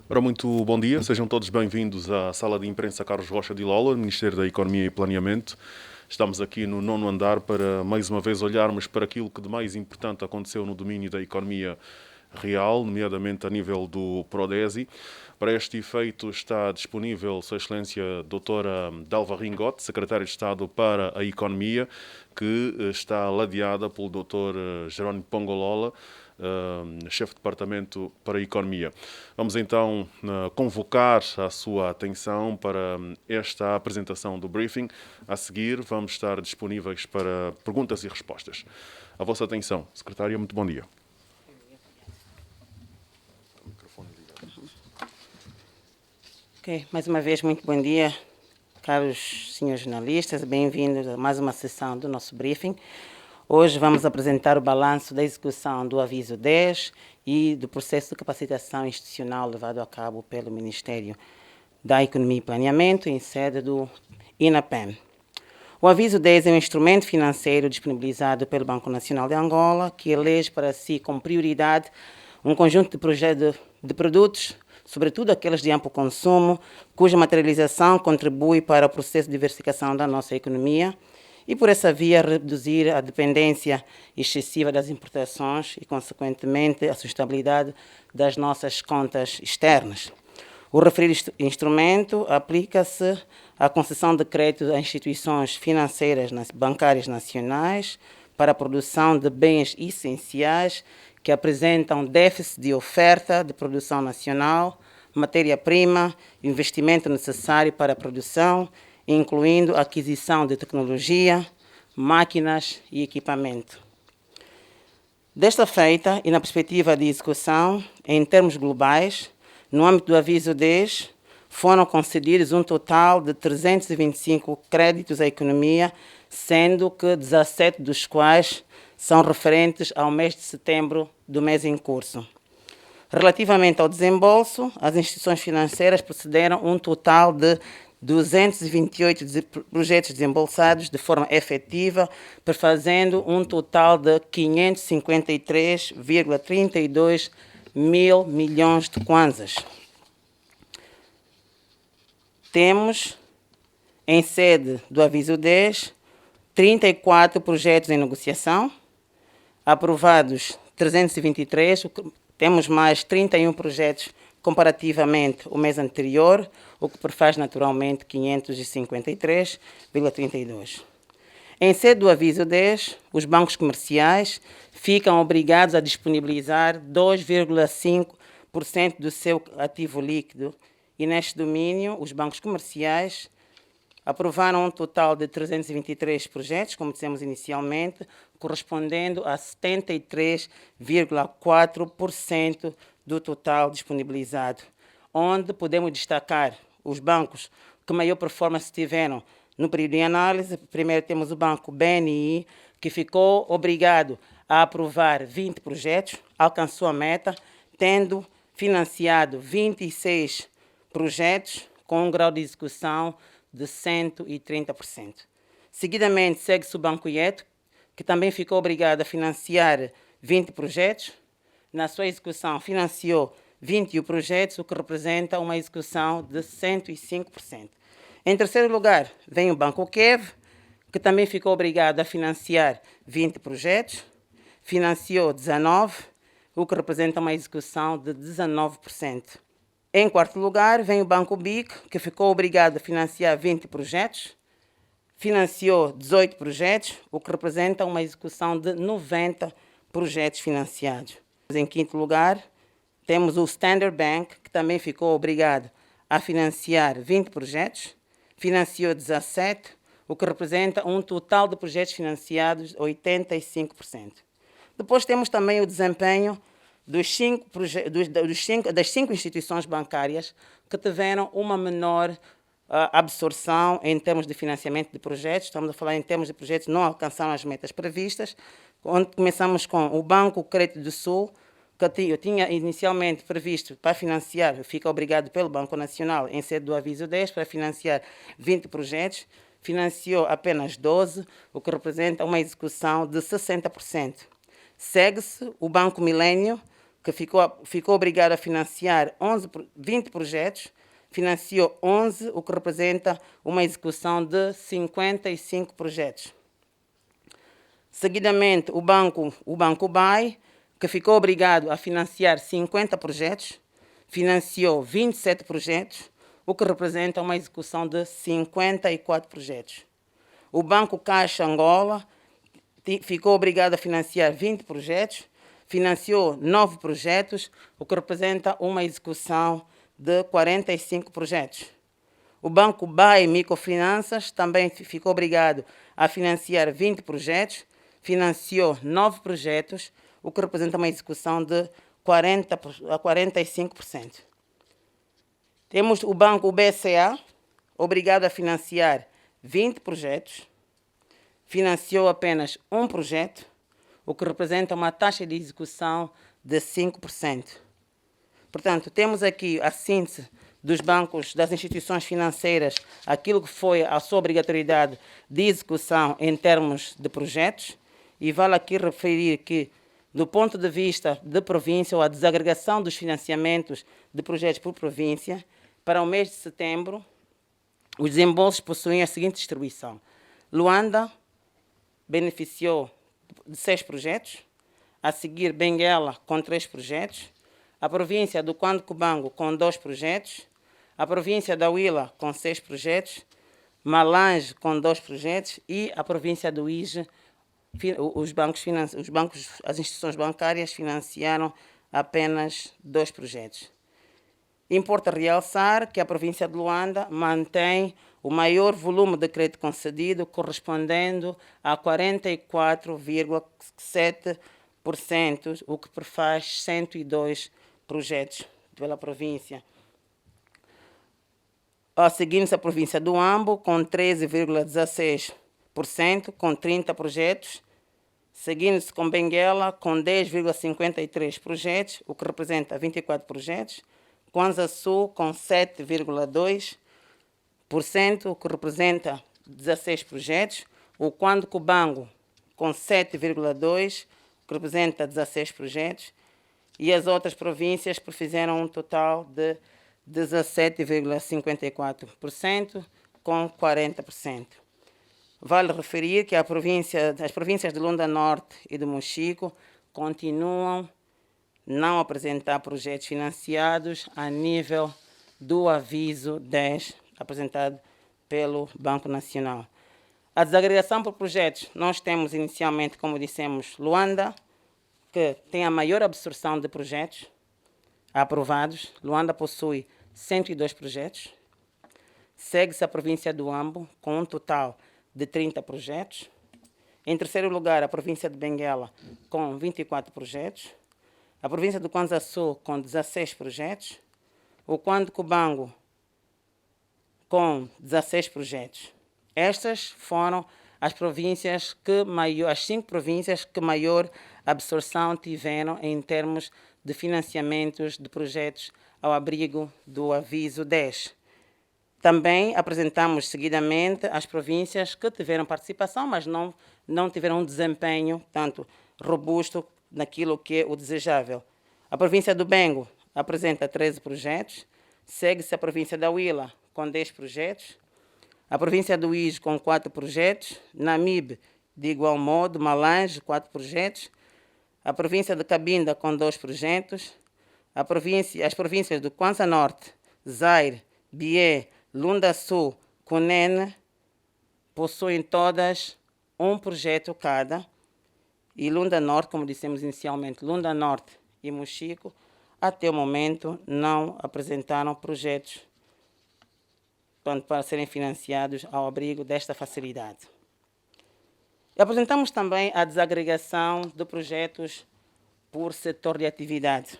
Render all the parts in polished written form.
Ora, muito bom dia, sejam todos bem-vindos à Sala de Imprensa Carlos Rocha de Lola, Ministério da Economia e Planeamento. Estamos aqui no 9º andar para, mais uma vez, olharmos para aquilo que de mais importante aconteceu no domínio da economia real, nomeadamente a nível do Prodesi. Para este efeito está disponível Sua Excelência Doutora Dalva Ringote, Secretária de Estado para a Economia, que está ladeada pelo Dr. Jerónimo Pongolola, chefe de departamento para a economia. Vamos então convocar a sua atenção para esta apresentação do briefing. A seguir vamos estar disponíveis para perguntas e respostas. A vossa atenção, secretária, muito bom dia. Ok, mais uma vez, muito bom dia, caros senhores jornalistas, bem-vindos a mais uma sessão do nosso briefing. Hoje vamos apresentar o balanço da execução do Aviso 10 e do processo de capacitação institucional levado a cabo pelo Ministério da Economia e Planeamento em sede do INAPEM. O Aviso 10 é um instrumento financeiro disponibilizado pelo Banco Nacional de Angola que elege para si como prioridade um conjunto de produtos, sobretudo aqueles de amplo consumo, cuja materialização contribui para o processo de diversificação da nossa economia e, por essa via, reduzir a dependência excessiva das importações e, consequentemente, a sustentabilidade das nossas contas externas. O referido instrumento aplica-se à concessão de crédito a instituições financeiras bancárias nacionais para a produção de bens essenciais que apresentam déficit de oferta de produção nacional, matéria-prima, investimento necessário para a produção, incluindo a aquisição de tecnologia, máquinas e equipamento. Desta feita, e na perspectiva de execução, em termos globais, no âmbito do Aviso 10, foram concedidos um total de 325 créditos à economia, sendo que 17 dos quais são referentes ao mês de setembro do mês em curso. Relativamente ao desembolso, as instituições financeiras procederam um total de 228 projetos desembolsados de forma efetiva, prefazendo um total de 553,32 mil milhões de kwanzas. Temos, em sede do Aviso 10, 34 projetos em negociação, aprovados 323, temos mais 31 projetos comparativamente o mês anterior, o que prefaz naturalmente 553,32. Em sede do Aviso 10, os bancos comerciais ficam obrigados a disponibilizar 2,5% do seu ativo líquido e neste domínio os bancos comerciais aprovaram um total de 323 projetos, como dissemos inicialmente, correspondendo a 73,4% do total disponibilizado, onde podemos destacar os bancos que maior performance tiveram no período de análise. Primeiro temos o Banco BNI, que ficou obrigado a aprovar 20 projetos, alcançou a meta, tendo financiado 26 projetos com um grau de execução de 130%. Seguidamente, segue-se o Banco IET, que também ficou obrigado a financiar 20 projetos. Na sua execução, financiou 21 projetos, o que representa uma execução de 105%. Em terceiro lugar, vem o Banco KEV, que também ficou obrigado a financiar 20 projetos, financiou 19, o que representa uma execução de 19%. Em quarto lugar, vem o Banco BIC, que ficou obrigado a financiar 20 projetos, financiou 18 projetos, o que representa uma execução de 90 projetos financiados. Em quinto lugar, temos o Standard Bank, que também ficou obrigado a financiar 20 projetos, financiou 17, o que representa um total de projetos financiados de 85%. Depois temos também o desempenho das 5 instituições bancárias que tiveram uma menor absorção em termos de financiamento de projetos. Estamos a falar em termos de projetos que não alcançaram as metas previstas, onde começamos com o Banco Crédito do Sul, que eu tinha inicialmente previsto para financiar, fica obrigado pelo Banco Nacional, em sede do Aviso 10, para financiar 20 projetos, financiou apenas 12, o que representa uma execução de 60%. Segue-se o Banco Milênio, que ficou obrigado a financiar 20 projetos, financiou 11, o que representa uma execução de 55 projetos. Seguidamente, o Banco BAE, que ficou obrigado a financiar 50 projetos, financiou 27 projetos, o que representa uma execução de 54 projetos. O Banco Caixa Angola ficou obrigado a financiar 20 projetos, financiou 9 projetos, o que representa uma execução de 45 projetos. O Banco BAE Microfinanças também ficou obrigado a financiar 20 projetos, financiou 9 projetos, o que representa uma execução de 45%. Temos o Banco BCA, obrigado a financiar 20 projetos, financiou apenas um projeto, o que representa uma taxa de execução de 5%. Portanto, temos aqui a síntese dos bancos, das instituições financeiras, aquilo que foi a sua obrigatoriedade de execução em termos de projetos, e vale aqui referir que, do ponto de vista de província, ou a desagregação dos financiamentos de projetos por província, para o mês de setembro, os desembolsos possuem a seguinte distribuição. Luanda beneficiou de 6 projetos, a seguir Benguela com 3 projetos, a província do Cubango com 2 projetos, a província da Huila com 6 projetos, Malange com 2 projetos e a província do Ige, as instituições bancárias financiaram apenas 2 projetos. Importa realçar que a província de Luanda mantém o maior volume de crédito concedido, correspondendo a 44,7%, o que prefaz 102 projetos pela província. Seguindo-se a província do Ambo, com 13,16%, com 30 projetos. Seguindo-se com Benguela, com 10,53 projetos, o que representa 24 projetos. Kwanza Sul, com 7,2%, o que representa 16 projetos. O Cubango, com 7,2%, o que representa 16 projetos. E as outras províncias fizeram um total de 17,54%, com 40%. Vale referir que as províncias de Luanda Norte e de Mochico continuam não a apresentar projetos financiados a nível do aviso 10, apresentado pelo Banco Nacional. A desagregação por projetos, nós temos inicialmente, como dissemos, Luanda, que tem a maior absorção de projetos aprovados. Luanda possui 102 projetos. Segue-se a província do Ambo, com um total de 30 projetos. Em terceiro lugar, a província de Benguela, com 24 projetos. A província do Kwanza Sul, com 16 projetos. O Cubango, com 16 projetos. Estas foram as 5 províncias que maior absorção tiveram em termos de financiamentos de projetos ao abrigo do aviso 10. Também apresentamos seguidamente as províncias que tiveram participação, mas não tiveram um desempenho tanto robusto naquilo que é o desejável. A província do Bengo apresenta 13 projetos, segue-se a província da Huila com 10 projetos, a província do Ige com 4 projetos, Namibe de igual modo, Malange 4 projetos, a província de Cabinda com 2 projetos, as províncias do Kwanza Norte, Zaire, Bié, Lunda Sul, Cunene, possuem todas um projeto cada, e Lunda Norte, como dissemos inicialmente, Lunda Norte e Mochico, até o momento não apresentaram projetos para serem financiados ao abrigo desta facilidade. E apresentamos também a desagregação de projetos por setor de atividade.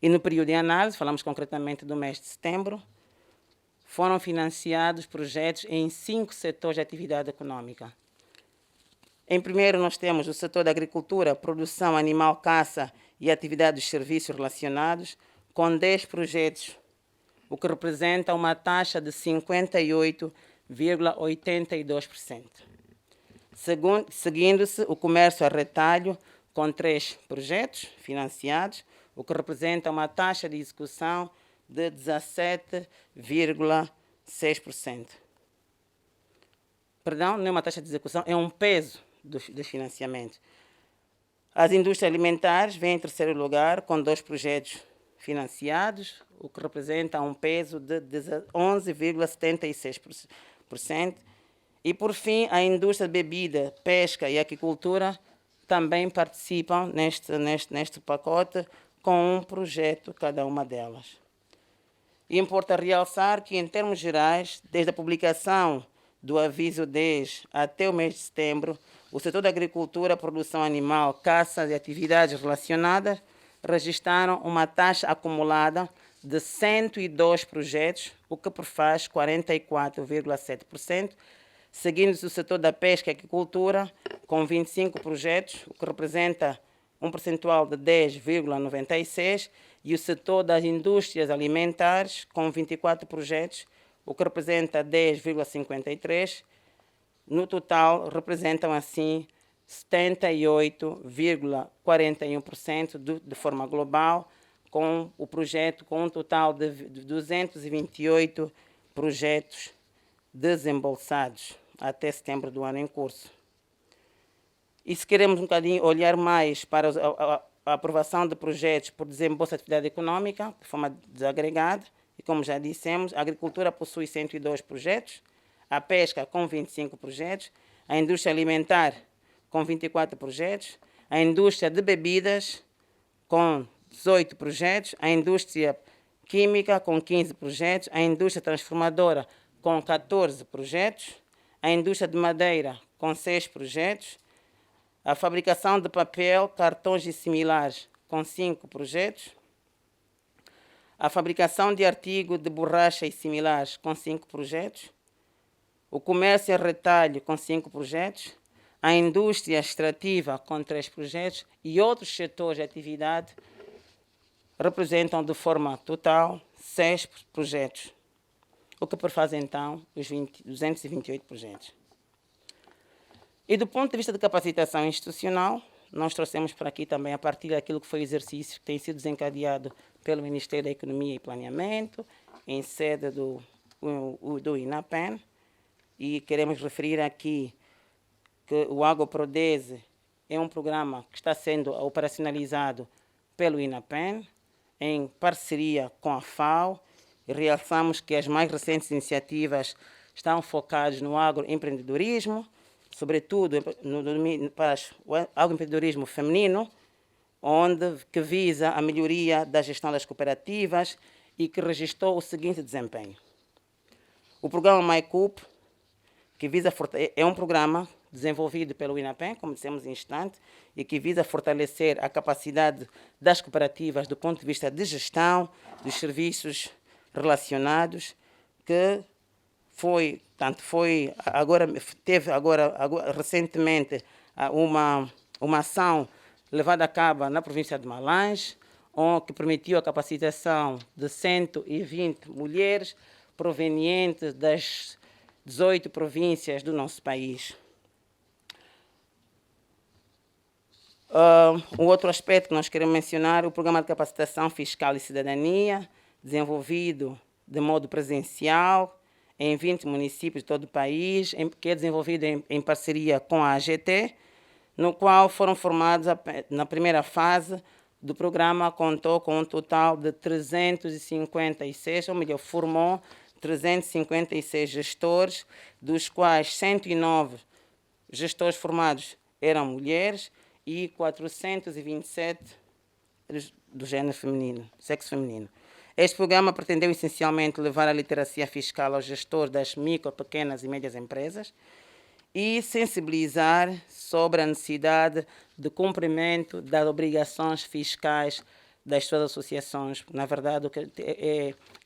E no período de análise, falamos concretamente do mês de setembro, foram financiados projetos em 5 setores de atividade econômica. Em primeiro, nós temos o setor da agricultura, produção animal, caça e atividades de serviços relacionados, com 10 projetos, o que representa uma taxa de 58,82%. Seguindo-se o comércio a retalho, com 3 projetos financiados, o que representa uma taxa de execução de 17,6%. Perdão, não é uma taxa de execução, é um peso dos financiamentos. As indústrias alimentares vêm em terceiro lugar, com 2 projetos financiados, o que representa um peso de 11,76%. E, por fim, a indústria de bebida, pesca e aquicultura também participam neste pacote, com um projeto cada uma delas. E importa realçar que, em termos gerais, desde a publicação do aviso 10 até o mês de setembro, o setor da agricultura, produção animal, caça e atividades relacionadas registraram uma taxa acumulada de 102 projetos, o que prefaz 44,7%, seguindo-se o setor da pesca e aquicultura, com 25 projetos, o que representa um percentual de 10,96%, e o setor das indústrias alimentares, com 24 projetos, o que representa 10,53%. No total, representam, assim, 78,41% de forma global, com o projeto com um total de 228 projetos desembolsados até setembro do ano em curso. E se queremos um bocadinho olhar mais para a aprovação de projetos por desembolso de atividade econômica, de forma desagregada, e como já dissemos, a agricultura possui 102 projetos, a pesca com 25 projetos, a indústria alimentar com 24 projetos, a indústria de bebidas com 18 projetos, a indústria química com 15 projetos, a indústria transformadora com 14 projetos, a indústria de madeira com 6 projetos, a fabricação de papel, cartões e similares com 5 projetos, a fabricação de artigo de borracha e similares com 5 projetos, o comércio e retalho com 5 projetos, a indústria extrativa com 3 projetos e outros setores de atividade representam de forma total 6 projetos, o que prefaz então os 228 projetos. E do ponto de vista de capacitação institucional, nós trouxemos para aqui também a partir daquilo que foi o exercício que tem sido desencadeado pelo Ministério da Economia e Planeamento, em sede do INAPEN, e queremos referir aqui que o AgroProdese é um programa que está sendo operacionalizado pelo INAPEN, em parceria com a FAO, e realçamos que as mais recentes iniciativas estão focadas no agroempreendedorismo, sobretudo para o agroempreendedorismo feminino, que visa a melhoria da gestão das cooperativas e que registrou o seguinte desempenho. O programa MyCoop, que é um programa desenvolvido pelo INAPEN, como dissemos em instante, e que visa fortalecer a capacidade das cooperativas do ponto de vista de gestão dos serviços relacionados, que teve recentemente uma ação levada a cabo na província de Malange, que permitiu a capacitação de 120 mulheres provenientes das 18 províncias do nosso país. Um outro aspecto que nós queremos mencionar é o Programa de Capacitação Fiscal e Cidadania, desenvolvido de modo presencial em 20 municípios de todo o país, que é desenvolvido em parceria com a AGT, no qual foram formados, na primeira fase do programa, contou com um total de 356, ou melhor, formou 356 gestores, dos quais 109 gestores formados eram mulheres e 427 do género feminino, sexo feminino. Este programa pretendeu essencialmente levar a literacia fiscal aos gestores das micro, pequenas e médias empresas e sensibilizar sobre a necessidade de cumprimento das obrigações fiscais das suas associações. Na verdade, o que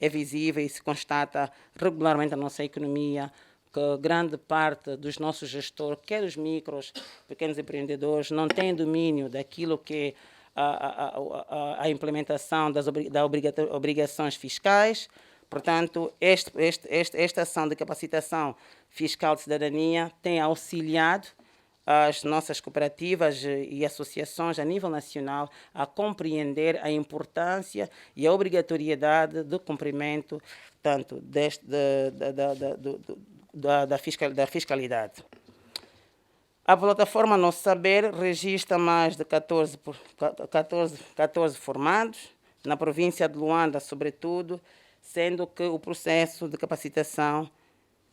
é visível e se constata regularmente na nossa economia, que grande parte dos nossos gestores, quer os micros, pequenos empreendedores, não têm domínio daquilo que a implementação das obrigações fiscais. Portanto, esta ação de capacitação fiscal de cidadania tem auxiliado as nossas cooperativas e associações a nível nacional a compreender a importância e a obrigatoriedade do cumprimento tanto da fiscalidade. A plataforma Nosso Saber registra mais de 14 formados, na província de Luanda, sobretudo, sendo que o processo de capacitação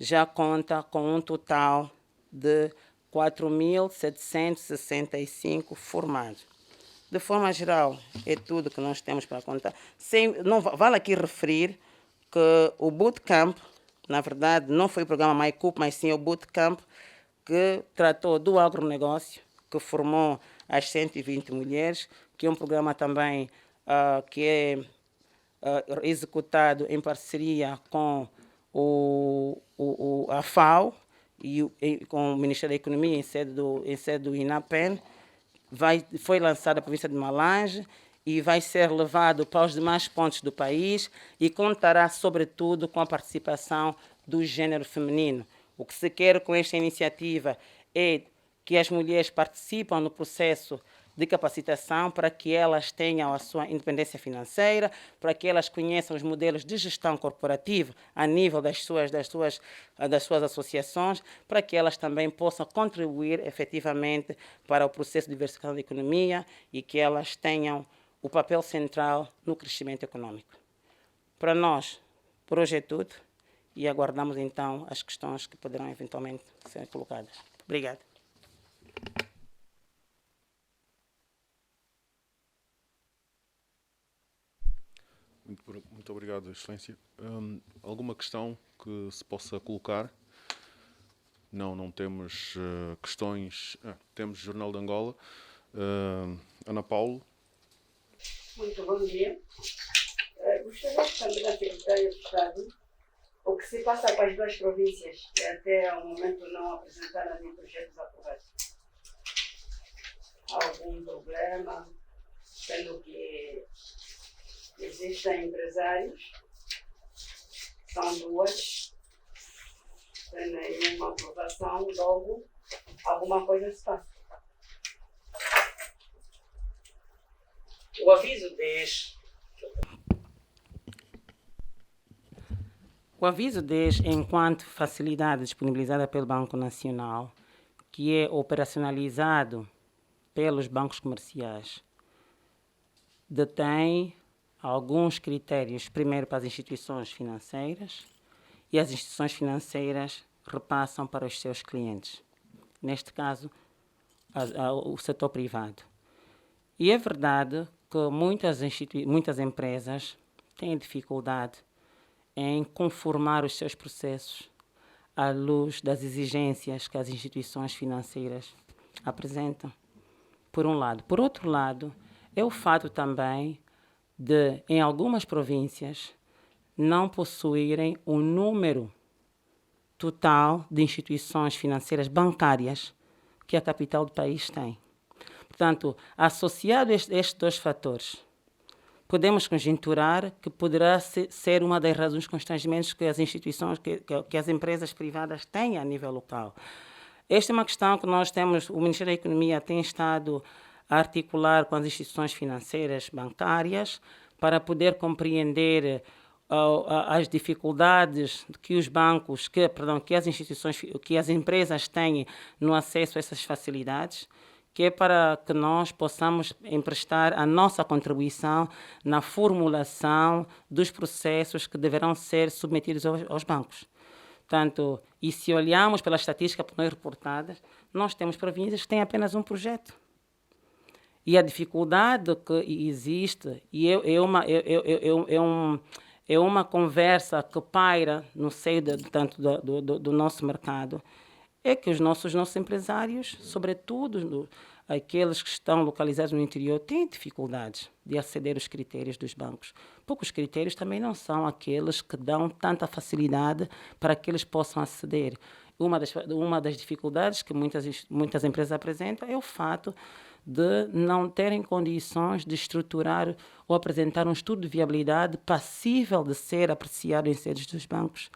já conta com um total de 4.765 formados. De forma geral, é tudo que nós temos para contar. Não vale aqui referir que o bootcamp, na verdade, não foi o programa MyCoop, mas sim o bootcamp, que tratou do agronegócio, que formou as 120 mulheres, que é um programa também que é executado em parceria com a FAO e com o Ministério da Economia em sede do INAPEN. Foi lançado na província de Malange e vai ser levado para os demais pontos do país e contará, sobretudo, com a participação do gênero feminino. O que se quer com esta iniciativa é que as mulheres participam no processo de capacitação para que elas tenham a sua independência financeira, para que elas conheçam os modelos de gestão corporativa a nível das suas associações, para que elas também possam contribuir efetivamente para o processo de diversificação da economia e que elas tenham o papel central no crescimento econômico. Para nós, por hoje é tudo e aguardamos então as questões que poderão eventualmente ser colocadas. Obrigada. Muito obrigado, Excelência. Alguma questão que se possa colocar? Não temos questões. Temos Jornal de Angola. Ana Paulo. Muito bom dia. Gostaria de saber da Secretaria de Estado o que se passa com as duas províncias que até ao momento não apresentaram nem projetos aprovados. Há algum problema, sendo que existem empresários, são duas, sem nenhuma aprovação, logo alguma coisa se passa. O aviso 10. O aviso 10, enquanto facilidade disponibilizada pelo Banco Nacional, que é operacionalizado pelos bancos comerciais, detém alguns critérios, primeiro para as instituições financeiras, e as instituições financeiras repassam para os seus clientes, neste caso, o setor privado. E é verdade que muitas empresas têm dificuldade em conformar os seus processos à luz das exigências que as instituições financeiras apresentam, por um lado. Por outro lado, é o fato também de, em algumas províncias, não possuírem o número total de instituições financeiras bancárias que a capital do país tem. Portanto, associado a estes dois fatores, podemos conjecturar que poderá ser uma das razões dos constrangimentos que as instituições, que as empresas privadas têm a nível local. Esta é uma questão que nós temos, o Ministério da Economia tem estado a articular com as instituições financeiras bancárias para poder compreender as dificuldades que os bancos, que as instituições, que as empresas têm no acesso a essas facilidades, que é para que nós possamos emprestar a nossa contribuição na formulação dos processos que deverão ser submetidos aos bancos. Portanto, e se olharmos pela estatística por nós reportadas, nós temos províncias que têm apenas um projeto. E a dificuldade que existe, e é uma conversa que paira no seio do nosso mercado, é que os nossos empresários, sobretudo aqueles que estão localizados no interior, têm dificuldades de aceder aos critérios dos bancos. Poucos critérios também não são aqueles que dão tanta facilidade para que eles possam aceder. Uma das dificuldades que muitas empresas apresentam é o fato de não terem condições de estruturar ou apresentar um estudo de viabilidade passível de ser apreciado em sedes dos bancos.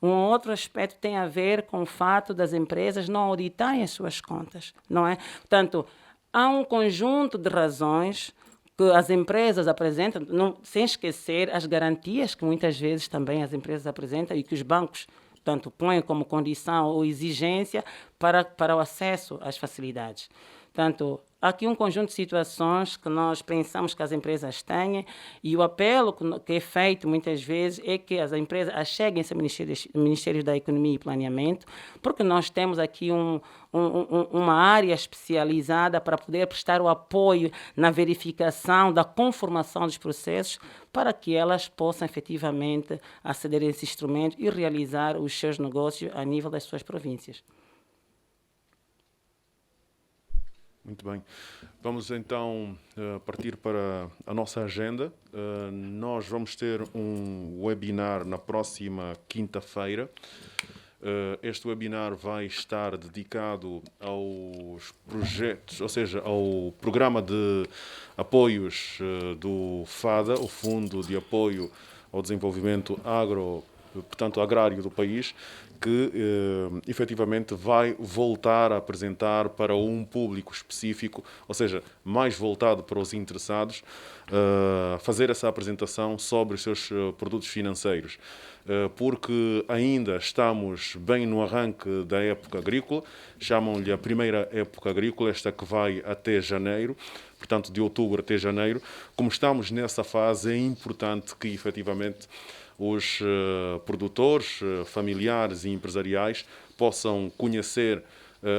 Um outro aspecto tem a ver com o fato das empresas não auditarem as suas contas, não é? Portanto, há um conjunto de razões que as empresas apresentam, sem esquecer as garantias que muitas vezes também as empresas apresentam e que os bancos, portanto, põem como condição ou exigência para o acesso às facilidades. Portanto, há aqui um conjunto de situações que nós pensamos que as empresas têm e o apelo que é feito muitas vezes é que as empresas acheguem-se ao Ministério da Economia e Planeamento, porque nós temos aqui uma área especializada para poder prestar o apoio na verificação da conformação dos processos para que elas possam efetivamente aceder a esse instrumento e realizar os seus negócios a nível das suas províncias. Muito bem. Vamos então partir para a nossa agenda. Nós vamos ter um webinar na próxima quinta-feira. Este webinar vai estar dedicado aos projetos, ou seja, ao programa de apoios do FADA, o Fundo de Apoio ao Desenvolvimento Agrário do país, que efetivamente vai voltar a apresentar para um público específico, ou seja, mais voltado para os interessados, fazer essa apresentação sobre os seus produtos financeiros. Porque ainda estamos bem no arranque da época agrícola, chamam-lhe a primeira época agrícola, esta que vai até janeiro, portanto de outubro até janeiro. Como estamos nessa fase, é importante que efetivamente os produtores, familiares e empresariais possam conhecer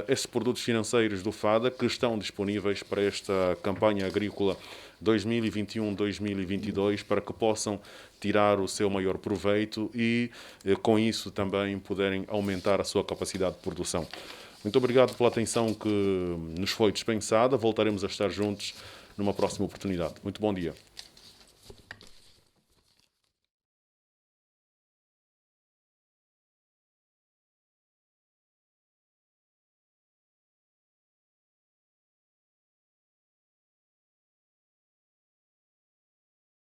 esses produtos financeiros do FADA que estão disponíveis para esta campanha agrícola 2021-2022 para que possam tirar o seu maior proveito e, com isso, também poderem aumentar a sua capacidade de produção. Muito obrigado pela atenção que nos foi dispensada. Voltaremos a estar juntos numa próxima oportunidade. Muito bom dia.